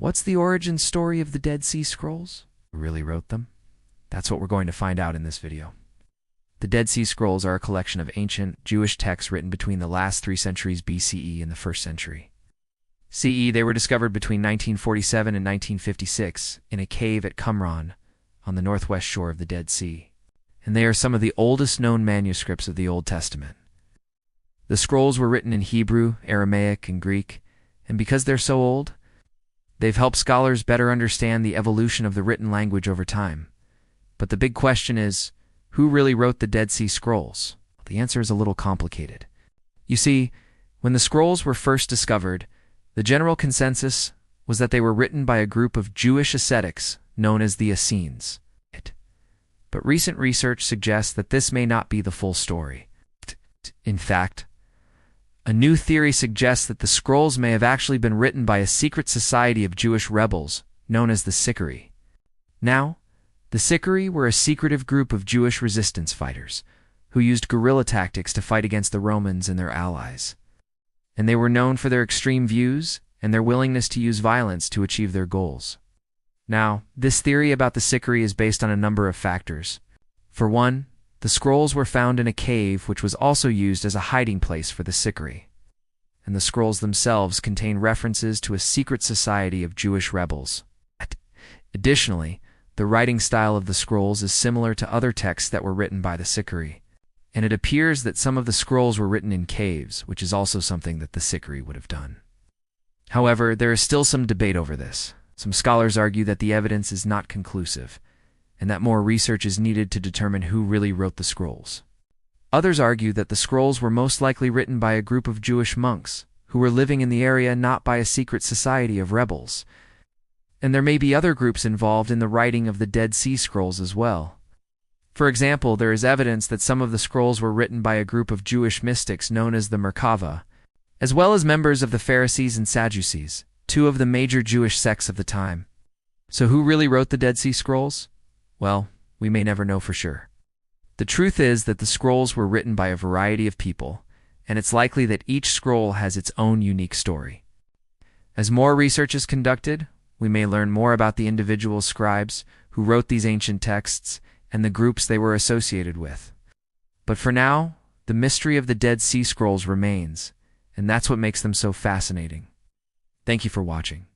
What's the origin story of the Dead Sea Scrolls? Who really wrote them? That's what we're going to find out in this video. The Dead Sea Scrolls are a collection of ancient Jewish texts written between the last 3 centuries BCE and the 1st century CE. They were discovered between 1947 and 1956 in a cave at Qumran on the northwest shore of the Dead Sea, and they are some of the oldest known manuscripts of the Old Testament. The scrolls were written in Hebrew, Aramaic, and Greek, and because they're so old, they've helped scholars better understand the evolution of the written language over time. But the big question is, who really wrote the Dead Sea Scrolls? The answer is a little complicated. You see, when the scrolls were first discovered, the general consensus was that they were written by a group of Jewish ascetics known as the Essenes. But recent research suggests that this may not be the full story. In fact, a new theory suggests that the scrolls may have actually been written by a secret society of Jewish rebels known as the Sicarii. Now, the Sicarii were a secretive group of Jewish resistance fighters who used guerrilla tactics to fight against the Romans and their allies. And they were known for their extreme views and their willingness to use violence to achieve their goals. Now, this theory about the Sicarii is based on a number of factors. For one, the scrolls were found in a cave which was also used as a hiding place for the Sicarii. And the scrolls themselves contain references to a secret society of Jewish rebels. Additionally, the writing style of the scrolls is similar to other texts that were written by the Sicarii, and it appears that some of the scrolls were written in caves, which is also something that the Sicarii would have done. However, there is still some debate over this. Some scholars argue that the evidence is not conclusive, and that more research is needed to determine who really wrote the scrolls. Others argue that the scrolls were most likely written by a group of Jewish monks who were living in the area, not by a secret society of rebels. And there may be other groups involved in the writing of the Dead Sea Scrolls as well. For example, there is evidence that some of the scrolls were written by a group of Jewish mystics known as the Merkava, as well as members of the Pharisees and Sadducees, 2 of the major Jewish sects of the time. So who really wrote the Dead Sea Scrolls? Well, we may never know for sure. The truth is that the scrolls were written by a variety of people, and it's likely that each scroll has its own unique story. As more research is conducted, we may learn more about the individual scribes who wrote these ancient texts and the groups they were associated with. But for now, the mystery of the Dead Sea Scrolls remains, and that's what makes them so fascinating. Thank you for watching.